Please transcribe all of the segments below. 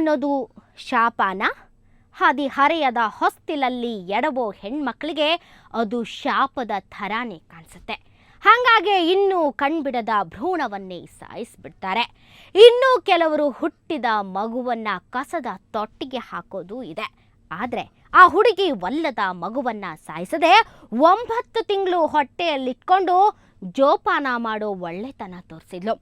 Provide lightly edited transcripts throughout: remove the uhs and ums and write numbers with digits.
ಅನ್ನೋದು ಶಾಪನ? ಹದಿಹರೆಯದ ಹೊಸ್ತಿಲಲ್ಲಿ ಎಡವೋ ಹೆಣ್ಮಕ್ಳಿಗೆ ಅದು ಶಾಪದ ಥರಾನೇ ಕಾಣಿಸುತ್ತೆ. ಹಾಗಾಗಿ ಇನ್ನೂ ಕಣ್ಬಿಡದ ಭ್ರೂಣವನ್ನೇ ಸಾಯಿಸಿಬಿಡ್ತಾರೆ. ಇನ್ನೂ ಕೆಲವರು ಹುಟ್ಟಿದ ಮಗುವನ್ನ ಕಸದ ತೊಟ್ಟಿಗೆ ಹಾಕೋದು ಇದೆ. ಆದರೆ ಆ ಹುಡುಗಿ ಒಲ್ಲದ ಮಗುವನ್ನ ಸಾಯಿಸದೆ 9 ತಿಂಗಳು ಹೊಟ್ಟೆಯಲ್ಲಿಟ್ಕೊಂಡು ಜೋಪಾನ ಮಾಡೋ ಒಳ್ಳೆತನ ತೋರಿಸಿದ್ಲು.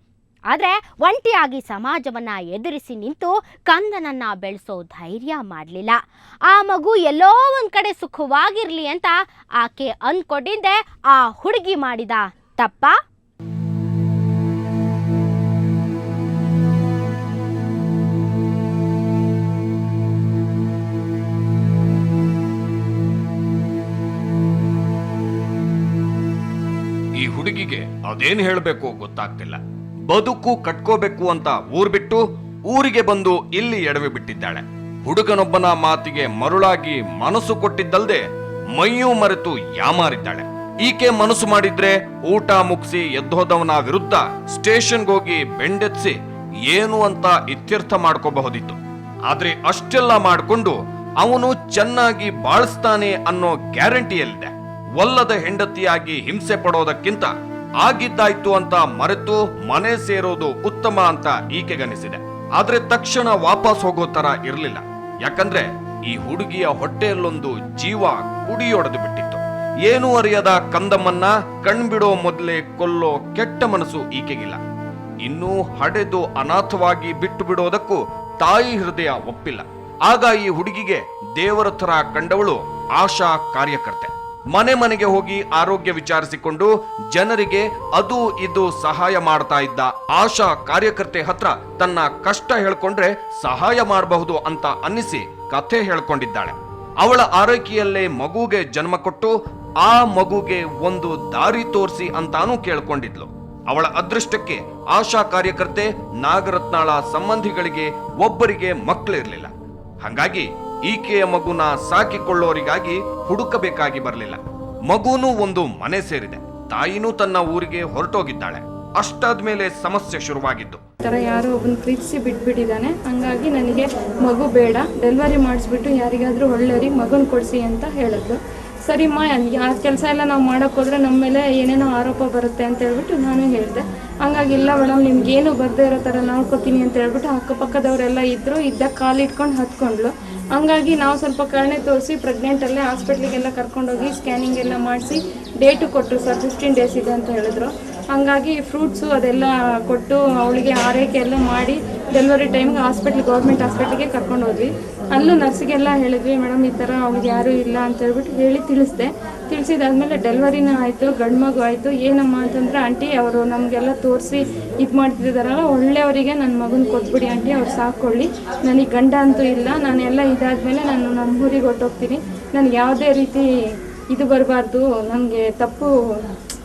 ಆದರೆ ಒಂಟಿಯಾಗಿ ಸಮಾಜವನ್ನ ಎದುರಿಸಿ ನಿಂತು ಕಂದನನ್ನ ಬೆಳೆಸೋ ಧೈರ್ಯ ಮಾಡಲಿಲ್ಲ. ಆ ಮಗು ಎಲ್ಲೋ ಒಂದು ಕಡೆ ಸುಖವಾಗಿರಲಿ ಅಂತ ಆಕೆ ಅಂದ್ಕೊಂಡಿದ್ದೆ ಆ ಹುಡುಗಿ ಮಾಡಿದ ತಪ್ಪಾ? ಈ ಹುಡುಗಿಗೆ ಅದೇನು ಹೇಳಬೇಕು ಗೊತ್ತಾಗ್ತಿಲ್ಲ. ಬದುಕು ಕಟ್ಕೋಬೇಕು ಅಂತ ಊರ್ ಬಿಟ್ಟು ಊರಿಗೆ ಬಂದು ಇಲ್ಲಿ ಎಡವಿ ಬಿಟ್ಟಿದ್ದಾಳೆ. ಹುಡುಗನೊಬ್ಬನ ಮಾತಿಗೆ ಮರುಳಾಗಿ ಮನಸ್ಸು ಕೊಟ್ಟಿದ್ದಲ್ದೆ ಮೈಯೂ ಮರೆತು ಯಾಮಾರಿದ್ದಾಳೆ. ಈಕೆ ಮನಸ್ಸು ಮಾಡಿದ್ರೆ ಊಟ ಮುಗಿಸಿ ಎದ್ದೋದವನ ವಿರುದ್ಧ ಸ್ಟೇಷನ್ಗೆ ಹೋಗಿ ಬೆಂಡೆತ್ಸಿ ಏನು ಅಂತ ಇತ್ಯರ್ಥ ಮಾಡ್ಕೋಬಹುದಿತ್ತು. ಆದ್ರೆ ಅಷ್ಟೆಲ್ಲ ಮಾಡಿಕೊಂಡು ಅವನು ಚೆನ್ನಾಗಿ ಬಾಳಿಸ್ತಾನೆ ಅನ್ನೋ ಗ್ಯಾರಂಟಿಯಲ್ಲಿದೆ. ಒಲ್ಲದ ಹೆಂಡತಿಯಾಗಿ ಹಿಂಸೆ ಪಡೋದಕ್ಕಿಂತ ಆಗಿದ್ದಾಯ್ತು ಅಂತ ಮರೆತು ಮನೆ ಸೇರೋದು ಉತ್ತಮ ಅಂತ ಈಕೆಗನಿಸಿದೆ. ಆದ್ರೆ ತಕ್ಷಣ ವಾಪಸ್ ಹೋಗೋ ತರ ಇರಲಿಲ್ಲ. ಯಾಕಂದ್ರೆ ಈ ಹುಡುಗಿಯ ಹೊಟ್ಟೆಯಲ್ಲೊಂದು ಜೀವ ಕುಡಿಯೊಡೆದು ಬಿಟ್ಟಿತ್ತು. ಏನೂ ಅರಿಯದ ಕಂದಮ್ಮನ್ನ ಕಣ್ಬಿಡೋ ಮೊದಲೇ ಕೊಲ್ಲೋ ಕೆಟ್ಟ ಮನಸ್ಸು ಈಕೆಗಿಲ್ಲ. ಇನ್ನೂ ಹಡೆದು ಅನಾಥವಾಗಿ ಬಿಟ್ಟು ಬಿಡೋದಕ್ಕೂ ತಾಯಿ ಹೃದಯ ಒಪ್ಪಿಲ್ಲ. ಆಗ ಈ ಹುಡುಗಿಗೆ ದೇವರ ತರ ಕಂಡವಳು ಆಶಾ ಕಾರ್ಯಕರ್ತೆ. ಮನೆ ಮನೆಗೆ ಹೋಗಿ ಆರೋಗ್ಯ ವಿಚಾರಿಸಿಕೊಂಡು ಜನರಿಗೆ ಅದು ಇದು ಸಹಾಯ ಮಾಡ್ತಾ ಇದ್ದ ಆಶಾ ಕಾರ್ಯಕರ್ತೆ ಹತ್ರ ತನ್ನ ಕಷ್ಟ ಹೇಳ್ಕೊಂಡ್ರೆ ಸಹಾಯ ಮಾಡಬಹುದು ಅಂತ ಅನ್ನಿಸಿ ಕಥೆ ಹೇಳ್ಕೊಂಡಿದ್ದಾಳೆ. ಅವಳ ಆರೈಕೆಯಲ್ಲೇ ಮಗುಗೆ ಜನ್ಮ ಕೊಟ್ಟು ಆ ಮಗುಗೆ ಒಂದು ದಾರಿ ತೋರಿಸಿ ಅಂತಾನೂ ಕೇಳ್ಕೊಂಡಿದ್ಲು. ಅವಳ ಅದೃಷ್ಟಕ್ಕೆ ಆಶಾ ಕಾರ್ಯಕರ್ತೆ ನಾಗರತ್ನಾಳ ಸಂಬಂಧಿಗಳಿಗೆ ಒಬ್ಬರಿಗೆ ಮಕ್ಕಳಿರ್ಲಿಲ್ಲ. ಹಾಗಾಗಿ ಈಕೆಯ ಮಗುನ ಸಾಕಿಕೊಳ್ಳೋರಿಗಾಗಿ ಹುಡುಕಬೇಕಾಗಿ ಬರಲಿಲ್ಲ. ಮಗುನೂ ಒಂದು ಮನೆ ಸೇರಿದೆ. ತಾಯಿನೂ ತನ್ನ ಊರಿಗೆ ಹೊರಟೋಗಿದ್ದಾಳೆ. ಅಷ್ಟಾದ್ಮೇಲೆ ಸಮಸ್ಯೆ ಶುರುವಾಗಿದ್ದು. ಯಾರೋ ಒಬ್ಬನ ಪ್ರೀತಿಸಿ ಬಿಟ್ಬಿಟ್ಟಿದ್ದಾನೆ. ಹಂಗಾಗಿ ನನಗೆ ಮಗು ಬೇಡ, ಡೆಲಿವರಿ ಮಾಡಿಸ್ಬಿಟ್ಟು ಯಾರಿಗಾದ್ರೂ ಒಳ್ಳೆಯವ್ರಿಗೆ ಮಗನ ಕೊಡಿಸಿ ಅಂತ ಹೇಳಿದ್ರು. ಸರಿಮ್ಮ, ಆ ಕೆಲಸ ಎಲ್ಲ ನಾವು ಮಾಡೋಕೆ ಹೋದ್ರೆ ನಮ್ಮ ಮೇಲೆ ಏನೇನೋ ಆರೋಪ ಬರುತ್ತೆ ಅಂತ ಹೇಳ್ಬಿಟ್ಟು ನಾನು ಹೇಳಿದೆ. ಹಂಗಾಗಿ ಇಲ್ಲ ಮೇಡಮ್, ನಿಮ್ಗೇನು ಬರದೇ ಇರೋ ಥರ ನೋಡ್ಕೊತೀನಿ ಅಂತ ಹೇಳ್ಬಿಟ್ಟು ಅಕ್ಕಪಕ್ಕದವರೆಲ್ಲ ಇದ್ದ ಕಾಲಿಟ್ಕೊಂಡು ಹತ್ಕೊಂಡ್ಲು. ಹಂಗಾಗಿ ನಾವು ಸ್ವಲ್ಪ ಕರುಣೆ ತೋರಿಸಿ ಪ್ರೆಗ್ನೆಂಟಲ್ಲೇ ಹಾಸ್ಪಿಟ್ಲಿಗೆಲ್ಲ ಕರ್ಕೊಂಡೋಗಿ ಸ್ಕ್ಯಾನಿಂಗ್ ಎಲ್ಲ ಮಾಡಿಸಿ ಡೇಟು ಕೊಟ್ಟರು. ಸರ್ 15 ಡೇಸ್ ಇದೆ ಅಂತ ಹೇಳಿದ್ರು. ಹಂಗಾಗಿ ಫ್ರೂಟ್ಸು ಅದೆಲ್ಲ ಕೊಟ್ಟು ಅವಳಿಗೆ ಆರೈಕೆ ಎಲ್ಲ ಮಾಡಿ ಡೆಲಿವರಿ ಟೈಮ್ಗೆ ಗೌರ್ಮೆಂಟ್ ಹಾಸ್ಪಿಟ್ಲಿಗೆ ಕರ್ಕೊಂಡು ಹೋದ್ವಿ. ಅಲ್ಲೂ ನರ್ಸಿಗೆಲ್ಲ ಹೇಳಿದ್ವಿ, ಮೇಡಮ್ ಈ ಥರ ಅವ್ಳಿಗೆ ಯಾರೂ ಇಲ್ಲ ಅಂತ ಹೇಳ್ಬಿಟ್ಟು ತಿಳಿಸಿದಾದ್ಮೇಲೆ ಡೆಲಿವರಿನೂ ಆಯಿತು, ಗಂಡು ಮಗು ಆಯಿತು. ಏನಮ್ಮ ಅಂತಂದ್ರೆ, ಆಂಟಿ ಅವರು ನಮಗೆಲ್ಲ ತೋರಿಸಿ ಇದು ಮಾಡ್ತಿದ್ದಾರಲ್ಲ, ಒಳ್ಳೆಯವರಿಗೆ ನನ್ನ ಮಗನ ಕೊಟ್ಬಿಡಿ ಆಂಟಿ, ಅವ್ರು ಸಾಕೊಳ್ಳಿ, ನನಗೆ ಗಂಡ ಅಂತೂ ಇಲ್ಲ, ನಾನೆಲ್ಲ ಇದಾದಮೇಲೆ ನಾನು ನಮ್ಮ ಊರಿಗೆ ಹೊರಟೋಗ್ತೀನಿ, ನನಗೆ ಯಾವುದೇ ರೀತಿ ಇದು ಬರಬಾರ್ದು, ನನಗೆ ತಪ್ಪು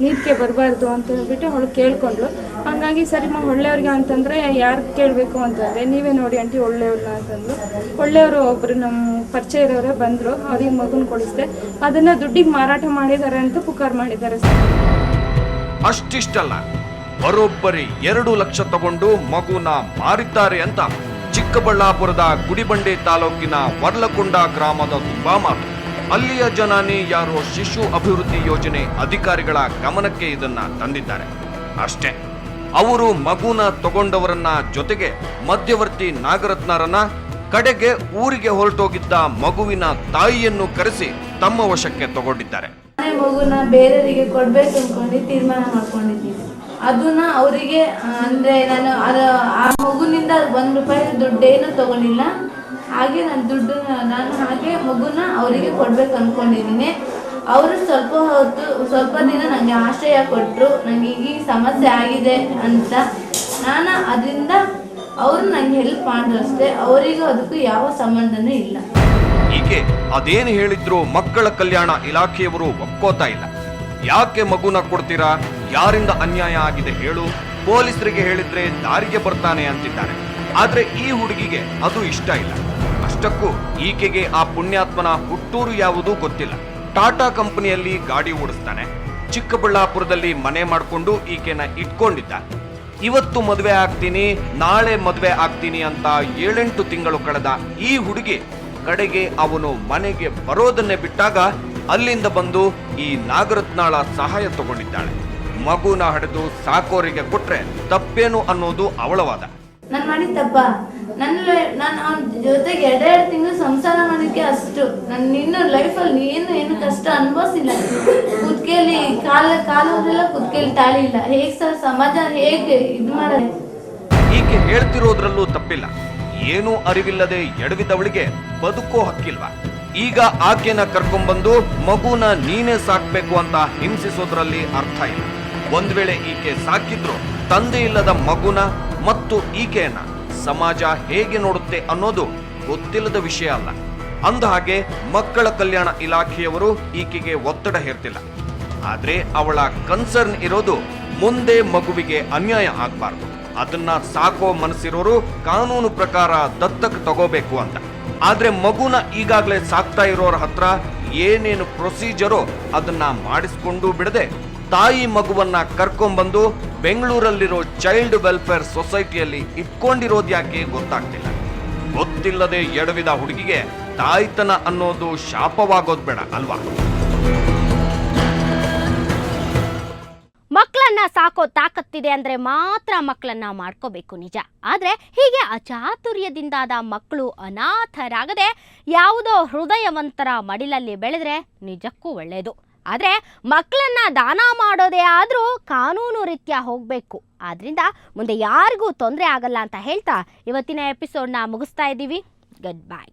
ನೀತಿಗೆ ಬರಬಾರ್ದು ಅಂತ ಹೇಳ್ಬಿಟ್ಟು ಅವಳು ಕೇಳ್ಕೊಂಡ್ಳು. ಹಾಗಾಗಿ ಸರಿಮ್ಮ ಒಳ್ಳೆಯವ್ರಿಗೆ ಅಂತಂದರೆ ಯಾರು ಕೇಳಬೇಕು ಅಂತಂದರೆ, ನೀವೇ ನೋಡಿ ಆಂಟಿ ಒಳ್ಳೆಯವ್ರನ್ನ ಅಂತಂದ್ರು. ಒಳ್ಳೆಯವರು ಒಬ್ಬರು ನಮ್ಮ ಪರಿಚಯ ಇರೋರೇ ಬಂದರು, ಅವ್ರಿಗೆ ಮಗನ ಕೊಡಿಸ್ದೆ. ಅದನ್ನು ದುಡ್ಡಿಗೆ ಮಾರಾಟ ಮಾಡಿದ್ದಾರೆ ಅಂತ ಪುಕಾರ್ ಮಾಡಿದ್ದಾರೆ ಸರ್. ಅಷ್ಟಿಷ್ಟಲ್ಲ, ಬರೋಬ್ಬರಿ 2 ಲಕ್ಷ ತಗೊಂಡು ಮಗುನ ಮಾರಿದ್ದಾರೆ ಅಂತ ಚಿಕ್ಕಬಳ್ಳಾಪುರದ ಗುಡಿಬಂಡೆ ತಾಲೂಕಿನ ವರ್ಲಕೊಂಡ ಗ್ರಾಮದ ತುಂಬಾ ಮಾತು. ಅಲ್ಲಿಯ ಜನಾನೇ ಯಾರೋ ಶಿಶು ಅಭಿವೃದ್ಧಿ ಯೋಜನೆ ಅಧಿಕಾರಿಗಳ ಗಮನಕ್ಕೆ ಇದನ್ನ ತಂದಿದ್ದಾರೆ ಅಷ್ಟೇ. ಅವರು ಮಗುನ ತಗೊಂಡವರನ್ನ ಜೊತೆಗೆ ಮಧ್ಯವರ್ತಿ ನಾಗರತ್ನರನ್ನ, ಕಡೆಗೆ ಊರಿಗೆ ಹೊರಟೋಗಿದ್ದ ಮಗುವಿನ ತಾಯಿಯನ್ನು ಕರೆಸಿ ತಮ್ಮ ವಶಕ್ಕೆ ತಗೊಂಡಿದ್ದಾರೆ. ಮಗುನ ಬೇರೆಯವರಿಗೆ ಕೊಡ್ಬೇಕು ಅನ್ಕೊಂಡು ತೀರ್ಮಾನ ಮಾಡ್ಕೊಂಡಿದ್ದೀವಿ. ಅದನ್ನ ಅವರಿಗೆ ಅಂದ್ರೆ ನಾನು ಆ ಮಗುನಿಂದ 1 ರೂಪಾಯಿ ದುಡ್ಡೇನು ತಗೊಂಡಿಲ್ಲ. ಹಾಗೆ ನಾನು ಹಾಗೆ ಮಗುನ ಅವರಿಗೆ ಕೊಡ್ಬೇಕು ಅನ್ಕೊಂಡಿದ್ದೀನಿ. ಅವರು ಸ್ವಲ್ಪ ದಿನ ನನಗೆ ಆಶ್ರಯ ಕೊಟ್ಟರು. ನನಗೆ ಈ ಸಮಸ್ಯೆ ಆಗಿದೆ ಅಂತ ನಾನು ಅದರಿಂದ ಅವರು ನನಗೆ ಹೆಲ್ಪ್ ಮಾಡಿದ್ರು ಅಷ್ಟೇ. ಅವರಿಗೂ ಅದಕ್ಕೂ ಯಾವ ಸಂಬಂಧನೂ ಇಲ್ಲ. ಈಕೆ ಅದೇನು ಹೇಳಿದ್ರು ಮಕ್ಕಳ ಕಲ್ಯಾಣ ಇಲಾಖೆಯವರು ಒಪ್ಕೋತಾ ಇಲ್ಲ. ಯಾಕೆ ಮಗುನ ಕೊಡ್ತೀರಾ, ಯಾರಿಂದ ಅನ್ಯಾಯ ಆಗಿದೆ ಹೇಳು, ಪೊಲೀಸರಿಗೆ ಹೇಳಿದ್ರೆ ದಾರಿಗೆ ಬರ್ತಾನೆ ಅಂತಿದ್ದಾರೆ. ಆದ್ರೆ ಈ ಹುಡುಗಿಗೆ ಅದು ಇಷ್ಟ ಇಲ್ಲ. ಅಷ್ಟಕ್ಕೂ ಈಕೆಗೆ ಆ ಪುಣ್ಯಾತ್ಮನ ಹುಟ್ಟೂರು ಯಾವುದೂ ಗೊತ್ತಿಲ್ಲ. ಟಾಟಾ ಕಂಪನಿಯಲ್ಲಿ ಗಾಡಿ ಓಡಿಸ್ತಾನೆ. ಚಿಕ್ಕಬಳ್ಳಾಪುರದಲ್ಲಿ ಮನೆ ಮಾಡಿಕೊಂಡು ಈಕೆನ ಇಟ್ಕೊಂಡಿದ್ದ. ಇವತ್ತು ಮದುವೆ ಆಗ್ತೀನಿ, ನಾಳೆ ಮದುವೆ ಆಗ್ತೀನಿ ಅಂತ 7-8 ತಿಂಗಳು ಕಳೆದ ಈ ಹುಡುಗಿ ಕಡೆಗೆ ಅವನು ಮನೆಗೆ ಬರೋದನ್ನೇ ಬಿಟ್ಟಾಗ ಅಲ್ಲಿಂದ ಬಂದು ಈ ನಾಗರತ್ನಾಳ ಸಹಾಯ ತಗೊಂಡಿದ್ದಾಳೆ. ಮಗುನ ಹಡೆದು ಸಾಕೋರಿಗೆ ಕೊಟ್ರೆ ತಪ್ಪೇನು ಅನ್ನೋದು ಅವಳ ವಾದ. ನಾನು ಮಾಡಿದ ತಪ್ಪ, ನಾನು ಅವನ ಜೊತೆಗೆ 2 ತಿಂಗಳು ಸಂಸಾರ ಮಾಡೋಕ್ಕೆ ಅಷ್ಟು ನಾನು ಇನ್ನು ಲೈಫಲ್ಲಿ ಏನು ಕಷ್ಟ ಅನುಭವಿಸಿಲ್ಲ. ಕುದ್ಕೆಯಲ್ಲಿ ಕಾಲೋದ್ರೆಲ್ಲ ಕುದ್ಕೆಯಲ್ಲಿ ತಾಳಿ ಇಲ್ಲ. ಹೇಗೆ ಸರ್ ಸಮಾಜ ಹೇಗೆ ಇದು ಮಾಡೋದು? ಈಕೆ ಹೇಳ್ತಿರೋದ್ರಲ್ಲೂ ತಪ್ಪಿಲ್ಲ. ಏನೂ ಅರಿವಿಲ್ಲದೆ ಎಡವಿದವಳಿಗೆ ಬದುಕೋ ಹಕ್ಕಿಲ್ವಾ? ಈಗ ಆಕೆನ ಕರ್ಕೊಂಡ್ಬಂದು ಮಗುನ ನೀನೇ ಸಾಕ್ಬೇಕು ಅಂತ ಹಿಂಸಿಸೋದ್ರಲ್ಲಿ ಅರ್ಥ ಇಲ್ಲ. ಒಂದ್ ವೇಳೆ ಈಕೆ ಸಾಕಿದ್ರು ತಂದೆ ಇಲ್ಲದ ಮಗುನ ಮತ್ತು ಈಕೆಯನ್ನ ಸಮಾಜ ಹೇಗೆ ನೋಡುತ್ತೆ ಅನ್ನೋದು ಗೊತ್ತಿಲ್ಲದ ವಿಷಯ ಅಲ್ಲ. ಅಂದ ಹಾಗೆ ಮಕ್ಕಳ ಕಲ್ಯಾಣ ಇಲಾಖೆಯವರು ಈಕೆಗೆ ಒತ್ತಡ ಹೇರ್ತಿಲ್ಲ. ಆದ್ರೆ ಅವಳ ಕನ್ಸರ್ನ್ ಇರೋದು ಮುಂದೆ ಮಗುವಿಗೆ ಅನ್ಯಾಯ ಆಗ್ಬಾರ್ದು, ಅದನ್ನ ಸಾಕೋ ಮನಸ್ಸಿರೋರು ಕಾನೂನು ಪ್ರಕಾರ ದತ್ತಕ್ ತಗೋಬೇಕು ಅಂತ. ಆದ್ರೆ ಮಗುನ ಈಗಾಗಲೇ ಸಾಕ್ತಾ ಇರೋರ ಹತ್ರ ಏನೇನು ಪ್ರೊಸೀಜರೋ ಅದನ್ನ ಮಾಡಿಸ್ಕೊಂಡು ಬಿಡದೆ ತಾಯಿ ಮಗುವನ್ನ ಕರ್ಕೊಂಡ್ಬಂದು ಬೆಂಗಳೂರಲ್ಲಿರೋ ಚೈಲ್ಡ್ ವೆಲ್ಫೇರ್ ಸೊಸೈಟಿಯಲ್ಲಿ ಇಟ್ಕೊಂಡಿರೋದ್ಯಾಕೆ ಗೊತ್ತಾಗ್ತಿಲ್ಲ. ಗೊತ್ತಿಲ್ಲದೆ ಎಡವಿದ ಹುಡುಗಿಗೆ ತಾಯ್ತನ ಅನ್ನೋದು ಶಾಪವಾಗೋದ್ ಬೇಡ ಅಲ್ವಾ? ಮಕ್ಕಳನ್ನ ಸಾಕೋ ತಾಕತ್ತಿದೆ ಅಂದ್ರೆ ಮಾತ್ರ ಮಕ್ಕಳನ್ನ ಮಾಡ್ಕೋಬೇಕು ನಿಜ. ಆದ್ರೆ ಹೀಗೆ ಅಚಾತುರ್ಯದಿಂದಾದ ಮಕ್ಕಳು ಅನಾಥರಾಗದೆ ಯಾವುದೋ ಹೃದಯವಂತರ ಮಡಿಲಲ್ಲಿ ಬೆಳೆದ್ರೆ ನಿಜಕ್ಕೂ ಒಳ್ಳೆಯದು. ಆದರೆ ಮಕ್ಕಳನ್ನ ದಾನ ಮಾಡೋದೇ ಆದರೂ ಕಾನೂನು ರೀತ್ಯ ಹೋಗಬೇಕು. ಆದ್ರಿಂದ ಮುಂದೆ ಯಾರಿಗೂ ತೊಂದರೆ ಆಗಲ್ಲ ಅಂತ ಹೇಳ್ತಾ ಇವತ್ತಿನ ಎಪಿಸೋಡ್ನ ಮುಗಿಸ್ತಾ ಇದ್ದೀವಿ. Good bye.